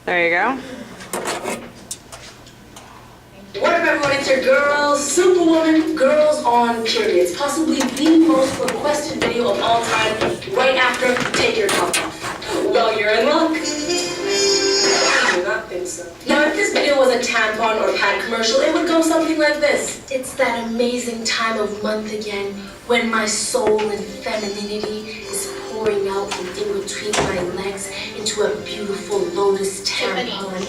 There you go. What up, everyone? It's your girl, Superwoman, Girls on Periods. Possibly the most requested video of all time, right after Take Your Top Off. Well, you're in luck. I do not think so. Now, if this video was a tampon or pad commercial, it would go something like this. It's that amazing time of month again, when my soul and femininity is pouring out from in between my legs into a beautiful lotus tampon.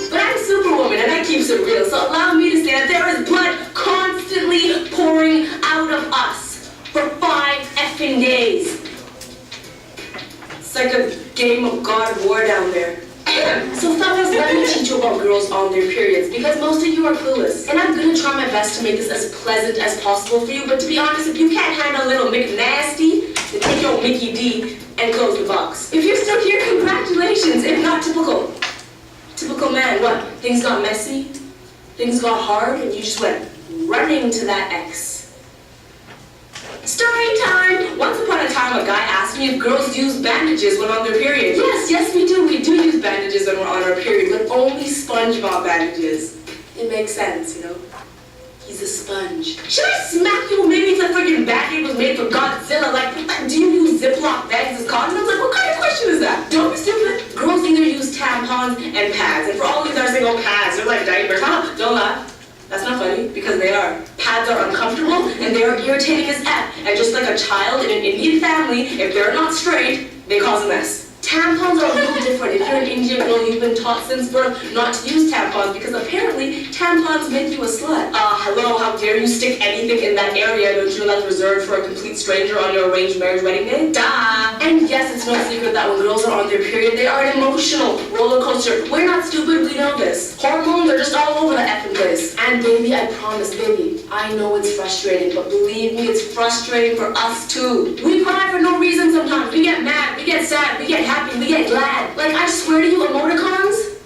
But I'm Superwoman and I keep it real, so allow me to say that there is blood constantly pouring out of us for 5 effing days. It's like a game of God of War down there. So fellas, let me teach you about girls on their periods, because most of you are clueless. And I'm gonna try my best to make this as pleasant as possible for you, but to be honest, if you can't handle a little McNasty, then take your Mickey D and close the box. If you're still here, congratulations. If not, typical man, what? Things got messy, things got hard, and you just went running to that ex. Story time! Once upon a time, a guy asked me if girls use bandages when on their period. Yes, we do. We do use bandages when we're on our period, but only SpongeBob bandages. It makes sense, you know? He's a sponge. Should I smack you? Maybe it's a freaking bandage was made for Godzilla. Like, do you use Ziploc bags as condoms? Like, what kind of question is that? Don't be stupid. Girls either use tampons and pads. And for all of you that are saying, oh, pads, they're like diapers. Huh? Don't laugh. That's not funny, because they are. Pads are uncomfortable, and they are irritating as F. And just like a child in an Indian family, if they're not straight, they cause a mess. Tampons are a little different. If you're an Indian girl, you've been taught since birth not to use tampons, because apparently tampons make you a slut. Hello, how dare you stick anything in that area? Don't you know that's reserved for a complete stranger on your arranged marriage wedding day? Duh! And yes, it's no secret that when girls are on their period, they are an emotional roller coaster. We're not stupid, we know this. Hormones are just all over the effing place. And baby, I promise, baby, I know it's frustrating, but believe me, it's frustrating for us too. We cry for no reason sometimes. We get mad, we get sad, we get happy, we get glad. Like, I swear to you, emoticons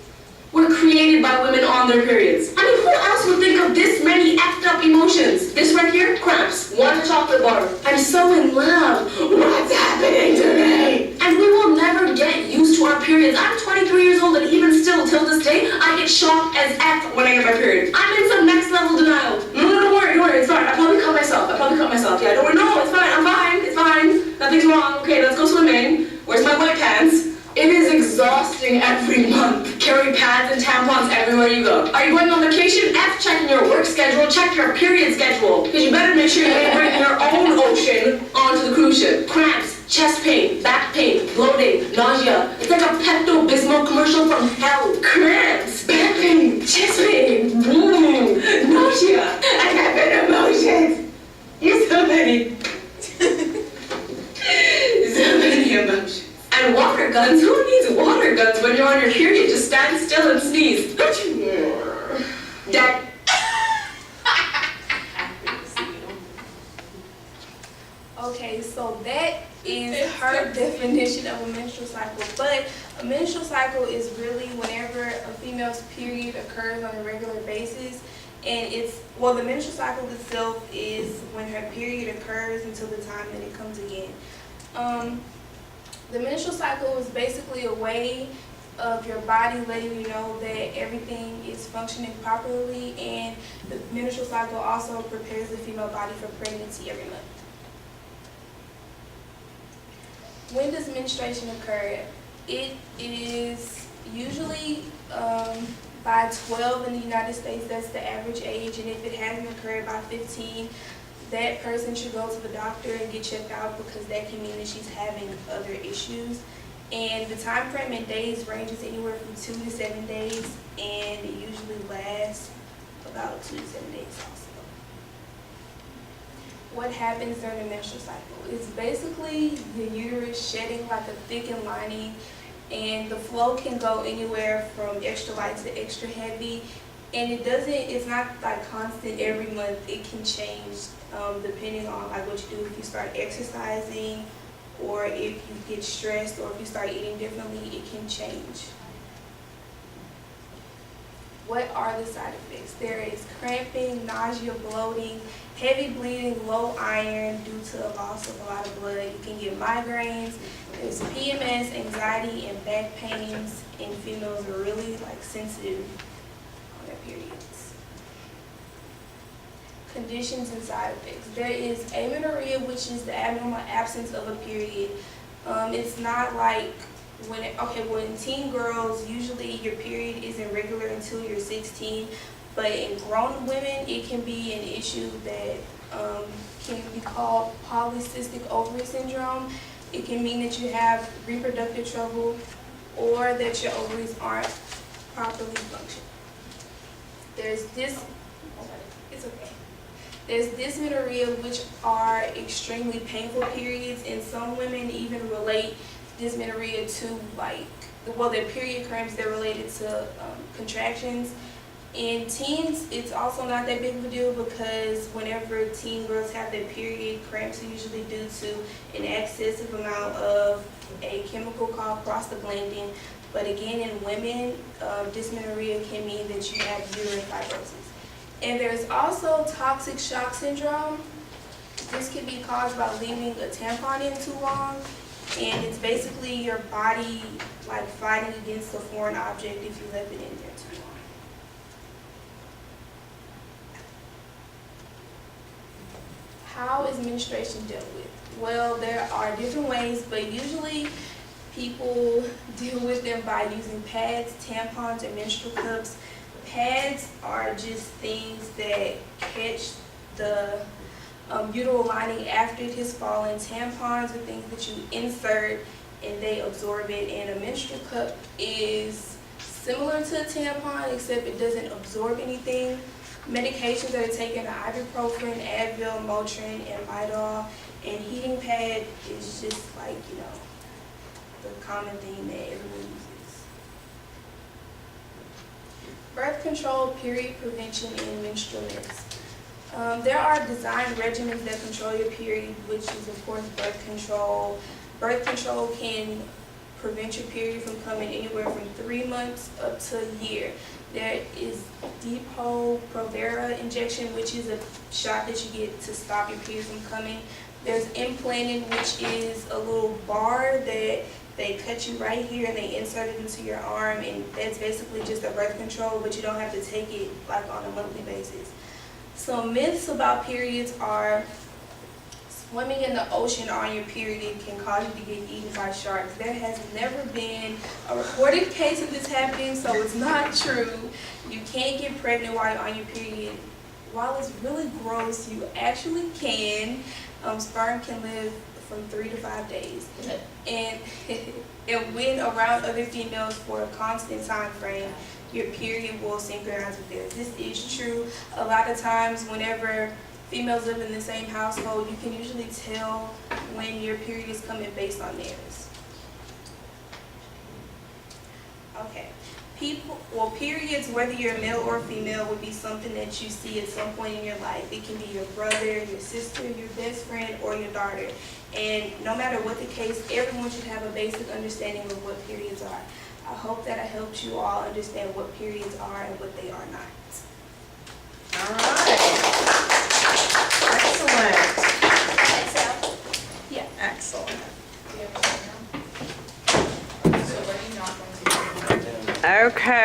were created by women on their periods. I mean, who else would think of this many effed up emotions? This right here, cramps. One chocolate bar. I'm so in love. What's happening to me? And we will never get used to our periods. I'm 23 years old, and even still, till this day, I get shocked as F when I get my period. I'm in some next level denial. No, don't worry, it's fine. I probably cut myself. Yeah, don't worry, no, it's fine, I'm fine, it's fine. Nothing's wrong. Okay, let's go swimming. Where's my white pants? It is exhausting every month. Carry pads and tampons everywhere you go. Are you going on vacation? F checking your work schedule, check your period schedule. Because you better make sure you ain't bringing your own ocean onto the cruise ship. Cramps, chest pain, back pain, bloating, nausea. It's like a Pepto-Bismol commercial from hell. Cramps, back pain, chest pain, nausea, and heaven emotions. You're so many. So many emotions. And water guns? Who needs water guns when you're on your period? Just stand still and sneeze. Dad. Okay, so that is her definition of a menstrual cycle. But a menstrual cycle is really whenever a female's period occurs on a regular basis. And the menstrual cycle itself is when her period occurs until the time that it comes again. The menstrual cycle is basically a way of your body letting you know that everything is functioning properly, and the menstrual cycle also prepares the female body for pregnancy every month. When does menstruation occur? It is usually by 12 in the United States. That's the average age, and if it hasn't occurred by 15, that person should go to the doctor and get checked out, because that can mean that she's having other issues. And the time frame in days ranges anywhere from 2 to 7 days, and it usually lasts about 2 to 7 days also. What happens during the menstrual cycle? It's basically the uterus shedding like a thickened lining, and the flow can go anywhere from extra light to extra heavy. And it's not like constant every month. It can change depending on like what you do. If you start exercising, or if you get stressed, or if you start eating differently, it can change. What are the side effects? There is cramping, nausea, bloating, heavy bleeding, low iron due to a loss of a lot of blood. You can get migraines. There's PMS, anxiety, and back pains. And females are really sensitive on their periods. Conditions and side effects. There is amenorrhea, which is the abnormal absence of a period. It's not like when teen girls, usually your period isn't regular until you're 16, but in grown women, it can be an issue that can be called polycystic ovary syndrome. It can mean that you have reproductive trouble or that your ovaries aren't properly functioning. There's dysmenorrhea, which are extremely painful periods, and some women even relate dysmenorrhea to their period cramps. They're related to contractions. In teens, it's also not that big of a deal because whenever teen girls have their period, cramps are usually due to an excessive amount of a chemical called prostaglandin. But again, in women, dysmenorrhea can mean that you have uterine fibrosis. And there's also toxic shock syndrome. This can be caused by leaving a tampon in too long. And it's basically your body fighting against a foreign object if you left it in there too long. How is menstruation dealt with? Well, there are different ways, but usually people deal with them by using pads, tampons, and menstrual cups. Pads are just things that catch the uterine lining after it has fallen. Tampons are things that you insert and they absorb it. And a menstrual cup is similar to a tampon, except it doesn't absorb anything. Medications that are taken are ibuprofen, Advil, Motrin, and Midol. And heating pad is just the common thing that everyone uses. Birth control, period prevention, and menstrual nets. There are designed regimens that control your period, which is of course birth control. Birth control can prevent your period from coming anywhere from 3 months up to a year. There is Depo-Provera injection, which is a shot that you get to stop your period from coming. There's implanted, which is a little bar that they cut you right here and they insert it into your arm, and that's basically just a birth control, but you don't have to take it on a monthly basis. So myths about periods are swimming in the ocean on your period can cause you to get eaten by sharks. There has never been a recorded case of this happening, so it's not true. You can't get pregnant while you're on your period. While it's really gross, you actually can. Sperm can live from 3 to 5 days. And when around other females for a constant time frame, your period will synchronize with theirs. This is true. A lot of times whenever females live in the same household, you can usually tell when your period is coming based on theirs. Okay. Periods, whether you're male or female, would be something that you see at some point in your life. It can be your brother, your sister, your best friend, or your daughter. And no matter what the case, everyone should have a basic understanding of what periods are. I hope that I helped you all understand what periods are and what they are not. All right. Excellent. Yeah. Excellent. Okay.